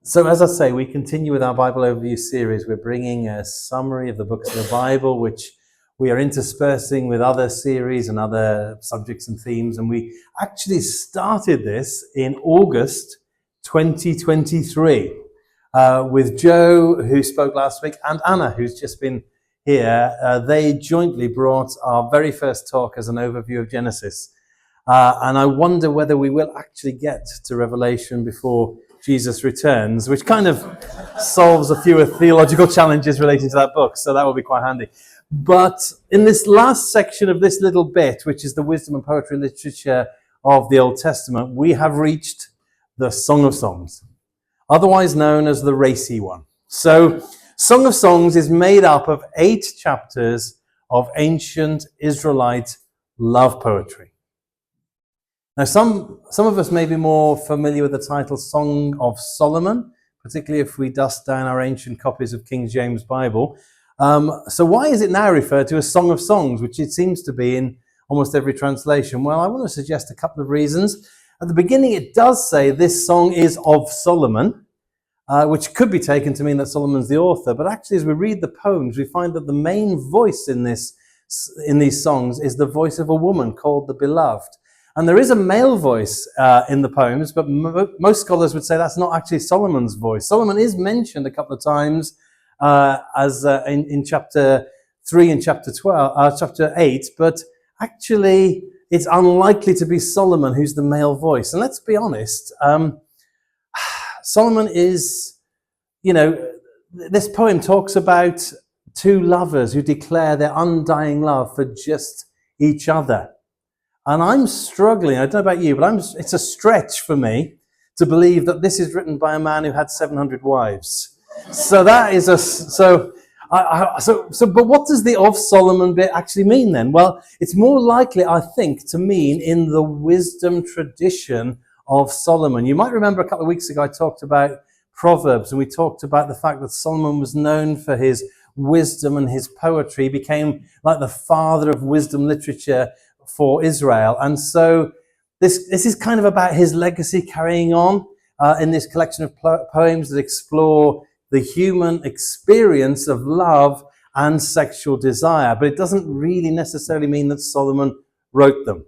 So as I say, we continue with our Bible Overview series. We're bringing a summary of the books of the Bible, which we are interspersing with other series and other subjects and themes. And we actually started this in August 2023 with Joe, who spoke last week, and Anna, who's just been here. They jointly brought our very first talk as an overview of Genesis. And I wonder whether we will actually get to Revelation before Jesus returns, which kind of solves a few theological challenges relating to that book. So that will be quite handy. But in this last section of this little bit, which is the wisdom and poetry literature of the Old Testament, we have reached the Song of Songs, otherwise known as the racy one. So Song of Songs is made up of 8 chapters of ancient Israelite love poetry. Now, some of us may be more familiar with the title Song of Solomon, particularly if we dust down our ancient copies of King James Bible. So why is it now referred to as Song of Songs, which it seems to be in almost every translation? Well, I want to suggest a couple of reasons. At the beginning, it does say this song is of Solomon, which could be taken to mean that Solomon's the author. But actually, as we read the poems, we find that the main voice in these songs is the voice of a woman called the Beloved. And there is a male voice in the poems, but most scholars would say that's not actually Solomon's voice. Solomon is mentioned a couple of times in chapter 3 and chapter 8, but actually it's unlikely to be Solomon who's the male voice. And let's be honest, Solomon is, this poem talks about 2 lovers who declare their undying love for just each other. And I'm struggling, I don't know about you, but it's a stretch for me to believe that this is written by a man who had 700 wives. So that is but what does the of Solomon bit actually mean then? Well, it's more likely, I think, to mean in the wisdom tradition of Solomon. You might remember a couple of weeks ago I talked about Proverbs, and we talked about the fact that Solomon was known for his wisdom and his poetry. He became like the father of wisdom literature for Israel. And so this is kind of about his legacy carrying on in this collection of poems that explore the human experience of love and sexual desire. But it doesn't really necessarily mean that Solomon wrote them.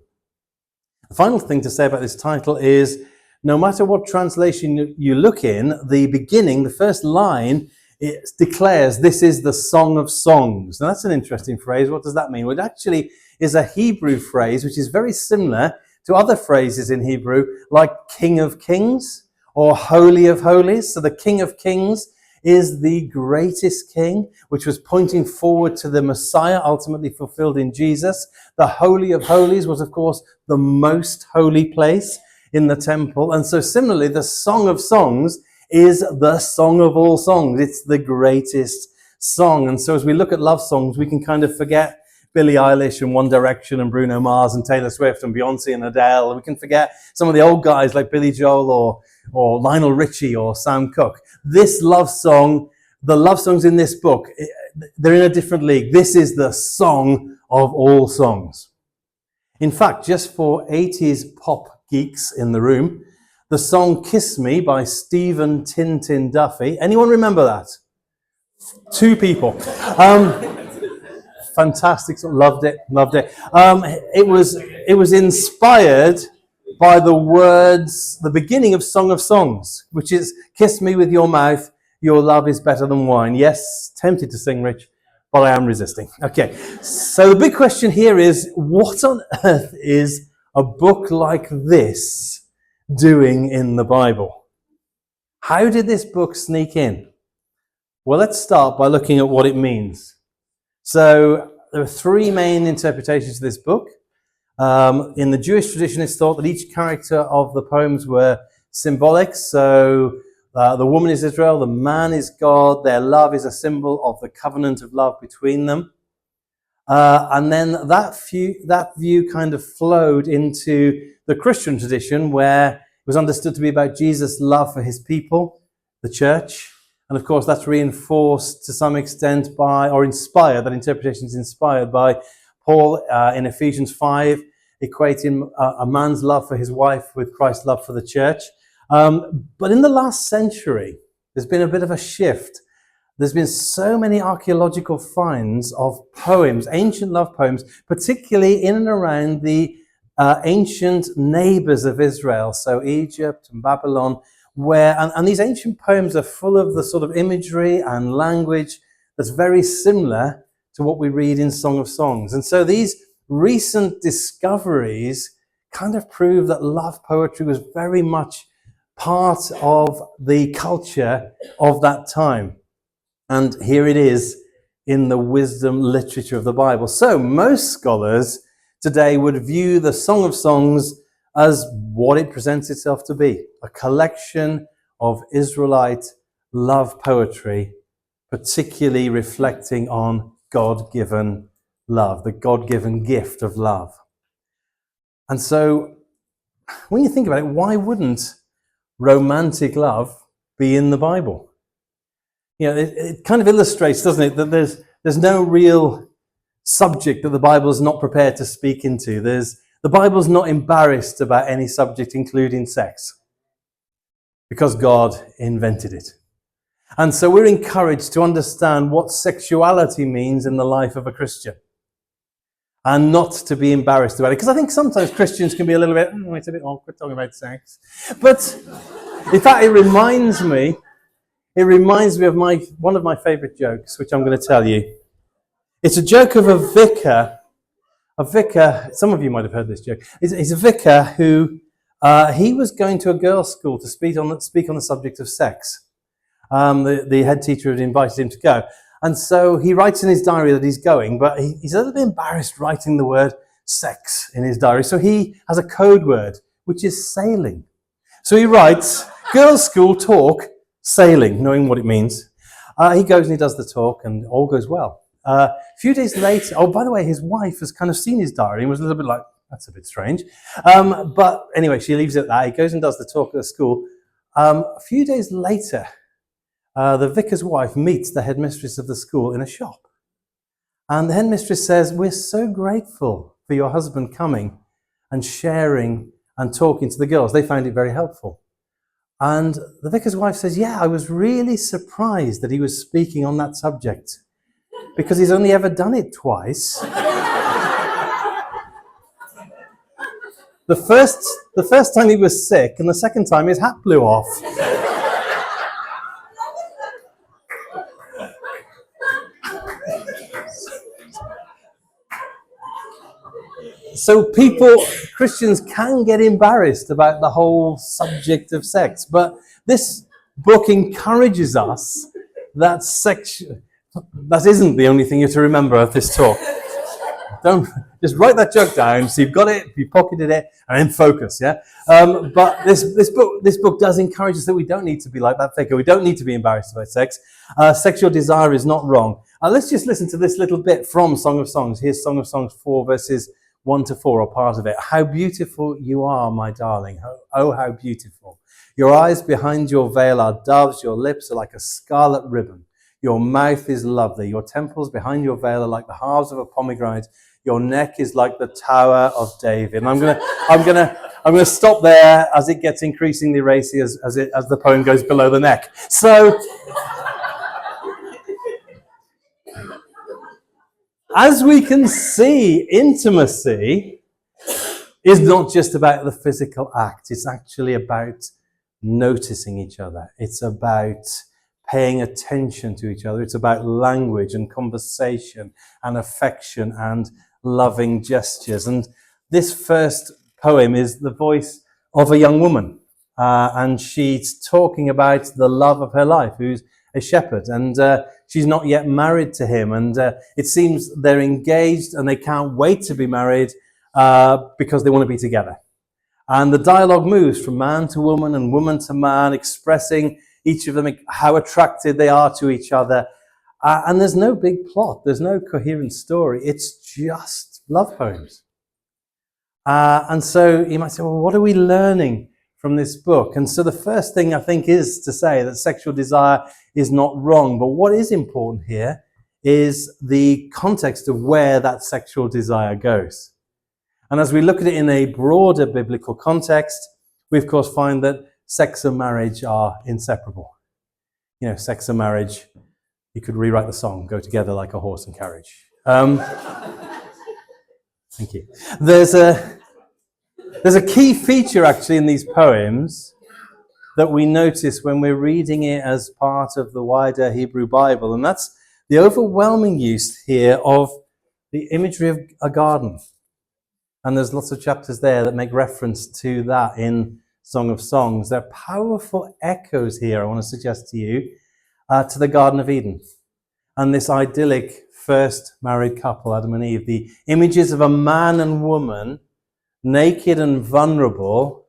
The final thing to say about this title is, no matter what translation you look in, the beginning, the first line, it declares this is the Song of Songs. Now that's an interesting phrase. What does that mean? Well, it actually is a Hebrew phrase which is very similar to other phrases in Hebrew, like King of Kings or Holy of Holies. So the King of Kings is the greatest king, which was pointing forward to the Messiah, ultimately fulfilled in Jesus. The Holy of Holies was, of course, the most holy place in the temple. And so similarly, the Song of Songs is the song of all songs. It's the greatest song. And so as we look at love songs, we can kind of forget Billie Eilish and One Direction and Bruno Mars and Taylor Swift and Beyonce and Adele. We can forget some of the old guys like Billy Joel or Lionel Richie or Sam Cooke. This love song, the love songs in this book, they're in a different league. This is the song of all songs. In fact, just for 80s pop geeks in the room, the song Kiss Me by Stephen Tintin Duffy. Anyone remember that? 2 people. Fantastic, loved it. It was inspired by the words, the beginning of Song of Songs, which is, kiss me with your mouth, your love is better than wine. Yes, tempted to sing, Rich, but I am resisting. Okay, so the big question here is, what on earth is a book like this doing in the Bible? How did this book sneak in? Well, let's start by looking at what it means. So there are 3 main interpretations of this book. In the Jewish tradition, it's thought that each character of the poems were symbolic. So the woman is Israel, the man is God, their love is a symbol of the covenant of love between them. And then that view kind of flowed into the Christian tradition, where it was understood to be about Jesus' love for his people, the church. And of course, that's reinforced to some extent that interpretation is inspired by Paul in Ephesians 5, equating a man's love for his wife with Christ's love for the church. But in the last century, There's been a bit of a shift. There's been so many archaeological finds of poems, ancient love poems, particularly in and around the ancient neighbors of Israel, so Egypt and Babylon, and these ancient poems are full of the sort of imagery and language that's very similar to what we read in Song of Songs. And so these recent discoveries kind of prove that love poetry was very much part of the culture of that time. And here it is in the wisdom literature of the Bible. So most scholars today would view the Song of Songs as what it presents itself to be, a collection of Israelite love poetry, particularly reflecting on God-given love, the God-given gift of love. And so when you think about it, why wouldn't romantic love be in the Bible? You know, it kind of illustrates, doesn't it, that there's no real subject that the Bible is not prepared to speak into. The Bible's not embarrassed about any subject, including sex, because God invented it. And so we're encouraged to understand what sexuality means in the life of a Christian, and not to be embarrassed about it. Because I think sometimes Christians can be a little bit, it's a bit awkward talking about sex. But in fact, it reminds me of one of my favourite jokes, which I'm going to tell you. It's a joke of a vicar. Some of you might have heard this joke. He's a vicar who, he was going to a girls' school to speak on the subject of sex. The head teacher had invited him to go. And so he writes in his diary that he's going, but he's a little bit embarrassed writing the word sex in his diary. So he has a code word, which is sailing. So he writes, girls' school talk, sailing, knowing what it means. He goes and he does the talk, and all goes well. A few days later, oh, by the way, his wife has kind of seen his diary and was a little bit like, that's a bit strange. But anyway, she leaves it at that. He goes and does the talk at the school. A few days later, the vicar's wife meets the headmistress of the school in a shop. And the headmistress says, we're so grateful for your husband coming and sharing and talking to the girls. They found it very helpful. And the vicar's wife says, yeah, I was really surprised that he was speaking on that subject, because he's only ever done it twice. The first time he was sick, and the second time his hat blew off. So Christians can get embarrassed about the whole subject of sex, but this book encourages us that that isn't the only thing you have to remember of this talk. Don't just write that joke down, so you've got it, you pocketed it, and then focus, yeah? But this book does encourage us that we don't need to be like that vicar. We don't need to be embarrassed about sex. Sexual desire is not wrong. Let's just listen to this little bit from Song of Songs. Here's Song of Songs 4, verses 1 to 4, or part of it. How beautiful you are, my darling. Oh, how beautiful. Your eyes behind your veil are doves. Your lips are like a scarlet ribbon. Your mouth is lovely. Your temples behind your veil are like the halves of a pomegranate. Your neck is like the Tower of David. And I'm gonna stop there as it gets increasingly racy as the poem goes below the neck. So, as we can see, intimacy is not just about the physical act. It's actually about noticing each other. It's about paying attention to each other. It's about language and conversation and affection and loving gestures. And this first poem is the voice of a young woman. And she's talking about the love of her life, who's a shepherd. And she's not yet married to him. And it seems they're engaged and they can't wait to be married because they want to be together. And the dialogue moves from man to woman and woman to man, expressing each of them how attracted they are to each other. And there's no big plot. There's no coherent story. It's just love poems. And so you might say, well, what are we learning from this book? And so the first thing I think is to say that sexual desire is not wrong. But what is important here is the context of where that sexual desire goes. And as we look at it in a broader biblical context, we of course find that sex and marriage are inseparable. sex and marriage, you could rewrite the song, go together like a horse and carriage. Thank you. There's a key feature actually in these poems that we notice when we're reading it as part of the wider Hebrew Bible, and that's the overwhelming use here of the imagery of a garden. And there's lots of chapters there that make reference to that in Song of Songs. They're powerful echoes here, I want to suggest to you, to the Garden of Eden and this idyllic first married couple, Adam and Eve. The images of a man and woman, naked and vulnerable,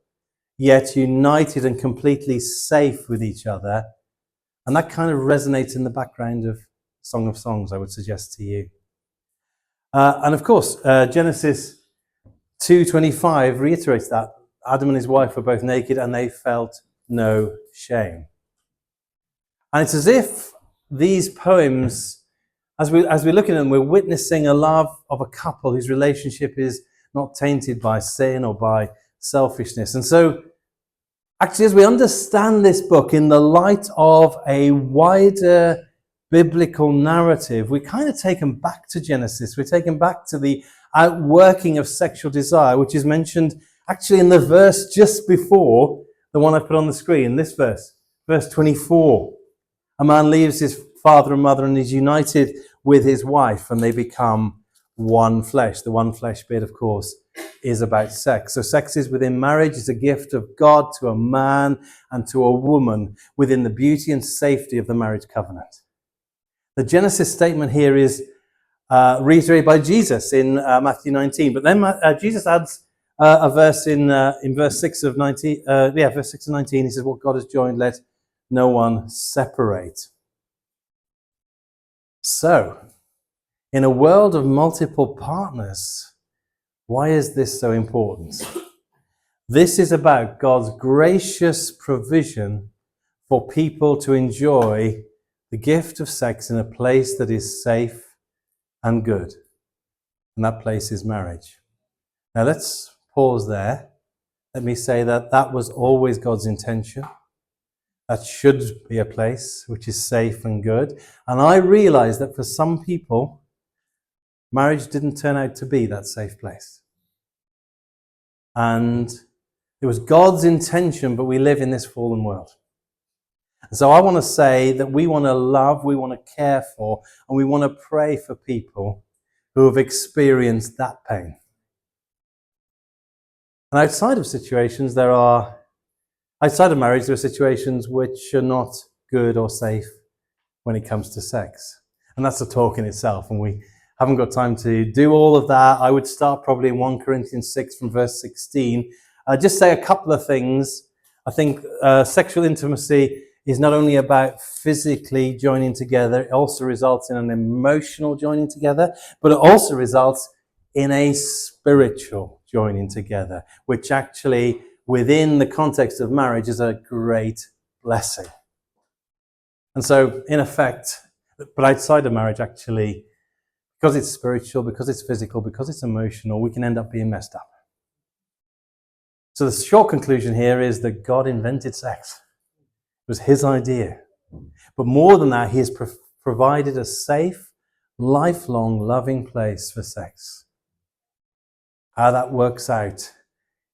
yet united and completely safe with each other. And that kind of resonates in the background of Song of Songs, I would suggest to you. And of course, Genesis 2:25 reiterates that. Adam and his wife were both naked and they felt no shame. And it's as if these poems, as we look at them, we're witnessing a love of a couple whose relationship is not tainted by sin or by selfishness. And so, actually, as we understand this book in the light of a wider biblical narrative, we're kind of taken back to Genesis. We're taken back to the outworking of sexual desire, which is mentioned actually in the verse just before the one I put on the screen, this verse, verse 24. A man leaves his father and mother and is united with his wife, and they become one flesh. The one flesh bit, of course, is about sex. So sex is within marriage. It's a gift of God to a man and to a woman within the beauty and safety of the marriage covenant. The Genesis statement here is reiterated by Jesus in Matthew 19. But then Jesus adds a verse in verse 6 of 19. Verse 6 of 19. He says, "What God has joined, let no one separate." So, in a world of multiple partners, why is this so important? This is about God's gracious provision for people to enjoy the gift of sex in a place that is safe and good. And that place is marriage. Now let's pause there. Let me say that was always God's intention. That should be a place which is safe and good. And I realize that for some people, marriage didn't turn out to be that safe place. And it was God's intention, but we live in this fallen world. And so I want to say that we want to love, we want to care for, and we want to pray for people who have experienced that pain. And outside of marriage, there are situations which are not good or safe when it comes to sex. And that's a talk in itself, and we haven't got time to do all of that. I would start probably in 1 Corinthians 6 from verse 16. Just say a couple of things. I think sexual intimacy is not only about physically joining together, it also results in an emotional joining together, but it also results in a spiritual joining together, which actually, within the context of marriage, is a great blessing. And so, in effect, but outside of marriage, actually, because it's spiritual, because it's physical, because it's emotional, we can end up being messed up. So the short conclusion here is that God invented sex. It was his idea. But more than that, he has provided a safe, lifelong, loving place for sex. How that works out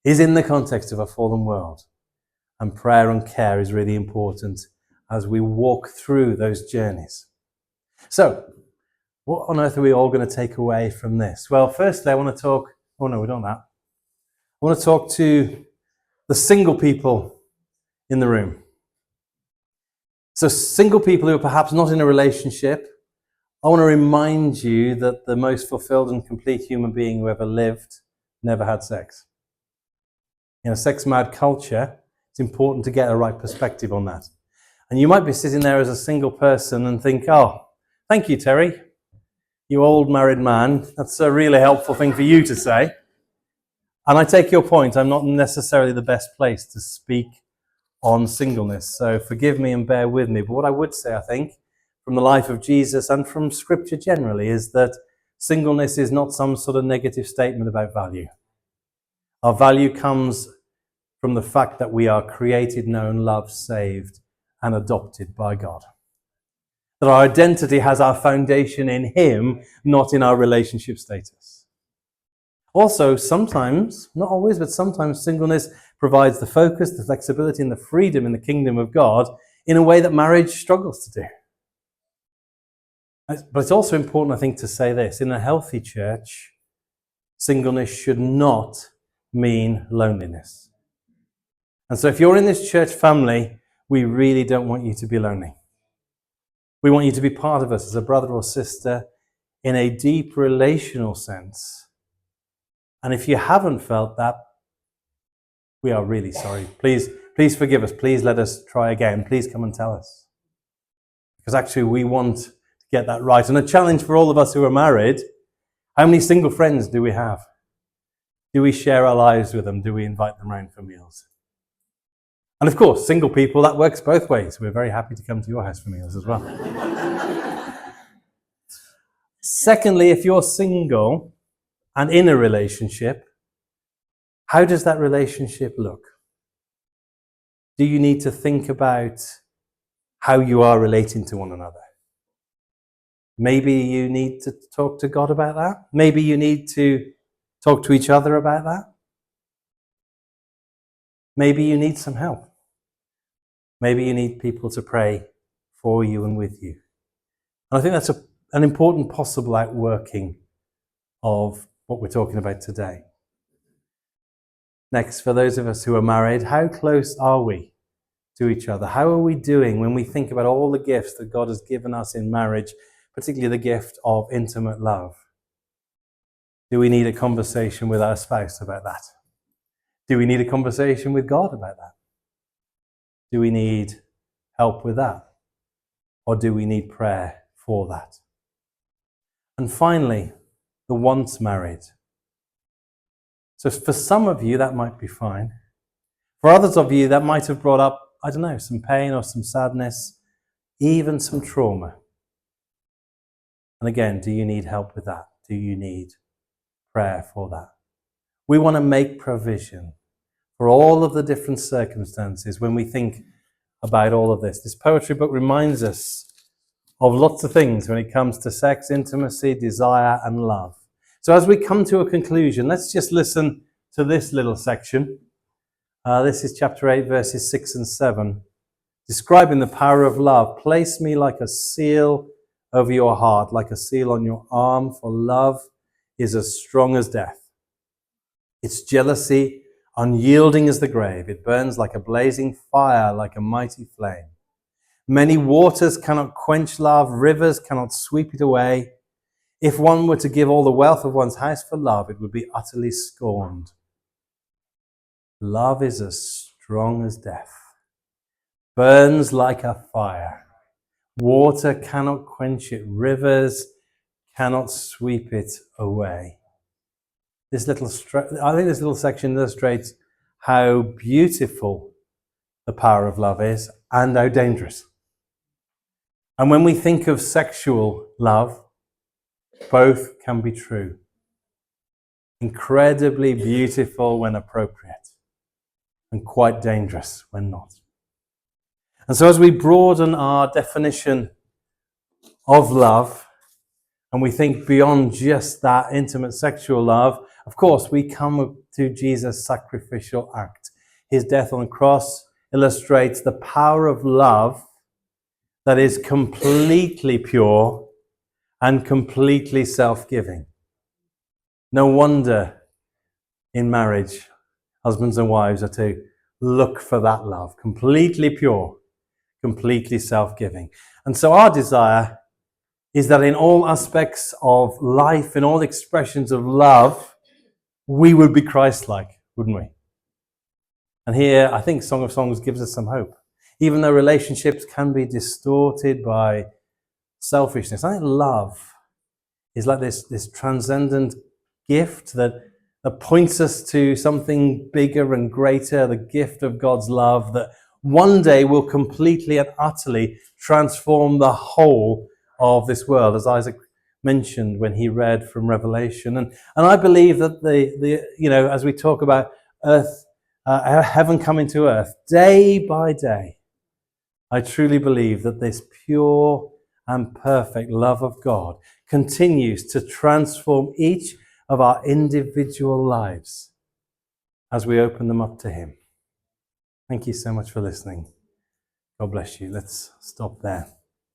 is in the context of a fallen world. And prayer and care is really important as we walk through those journeys. So, what on earth are we all going to take away from this? Well, firstly, I want to talk... Oh no, we're not that. I want to talk to the single people in the room. So single people who are perhaps not in a relationship, I want to remind you that the most fulfilled and complete human being who ever lived never had sex. In a sex-mad culture, it's important to get a right perspective on that. And you might be sitting there as a single person and think, oh, thank you, Terry, you old married man. That's a really helpful thing for you to say. And I take your point. I'm not necessarily the best place to speak on singleness. So forgive me and bear with me. But what I would say, I think, from the life of Jesus and from Scripture generally, is that singleness is not some sort of negative statement about value. Our value comes from the fact that we are created, known, loved, saved, and adopted by God. That our identity has our foundation in him, not in our relationship status. Also, sometimes, not always, but sometimes singleness provides the focus, the flexibility, and the freedom in the kingdom of God in a way that marriage struggles to do. But it's also important, I think, to say this. In a healthy church, singleness should not mean loneliness. And so if you're in this church family, we really don't want you to be lonely. We want you to be part of us as a brother or sister in a deep relational sense. And if you haven't felt that, we are really sorry. Please forgive us. Please let us try again. Please come and tell us. Because actually we want to get that right. And a challenge for all of us who are married, how many single friends do we have? Do we share our lives with them? Do we invite them round for meals? And of course, single people, that works both ways. We're very happy to come to your house for meals as well. Secondly, if you're single and in a relationship, how does that relationship look? Do you need to think about how you are relating to one another? Maybe you need to talk to God about that. Maybe you need to talk to each other about that. Maybe you need some help. Maybe you need people to pray for you and with you. And I think that's an important possible outworking of what we're talking about today. Next, for those of us who are married, how close are we to each other? How are we doing when we think about all the gifts that God has given us in marriage, particularly the gift of intimate love? Do we need a conversation with our spouse about that? Do we need a conversation with God about that? Do we need help with that? Or do we need prayer for that? And finally, the once married. So for some of you, that might be fine. For others of you, that might have brought up, I don't know, some pain or some sadness, even some trauma. And again, do you need help with that? Do you need prayer for that? We want to make provision for all of the different circumstances when we think about all of this. This poetry book reminds us of lots of things when it comes to sex, intimacy, desire, and love. So as we come to a conclusion, let's just listen to this little section. This is chapter 8, verses 6 and 7. Describing the power of love. Place me like a seal over your heart, like a seal on your arm, for love is as strong as death. Its jealousy, unyielding as the grave. It burns like a blazing fire, like a mighty flame. Many waters cannot quench love, rivers cannot sweep it away. If one were to give all the wealth of one's house for love, it would be utterly scorned. Love is as strong as death, burns like a fire. Water cannot quench it, rivers cannot sweep it away. I think this little section illustrates how beautiful the power of love is and how dangerous. And when we think of sexual love, both can be true. Incredibly beautiful when appropriate, and quite dangerous when not. And so as we broaden our definition of love, and we think beyond just that intimate sexual love, of course, we come to Jesus' sacrificial act. His death on the cross illustrates the power of love that is completely pure and completely self-giving. No wonder in marriage, husbands and wives are to look for that love, completely pure, completely self-giving. And so our desire is that in all aspects of life, in all expressions of love, we would be Christ-like, wouldn't we? And here, I think Song of Songs gives us some hope. Even though relationships can be distorted by selfishness, I think love is like this transcendent gift that points us to something bigger and greater, the gift of God's love that one day will completely and utterly transform the whole of this world, as Isaac mentioned when he read from Revelation. And I believe that as we talk about earth, heaven coming to earth, day by day, I truly believe that this pure and perfect love of God continues to transform each of our individual lives as we open them up to Him. Thank you so much for listening. God bless you. Let's stop there.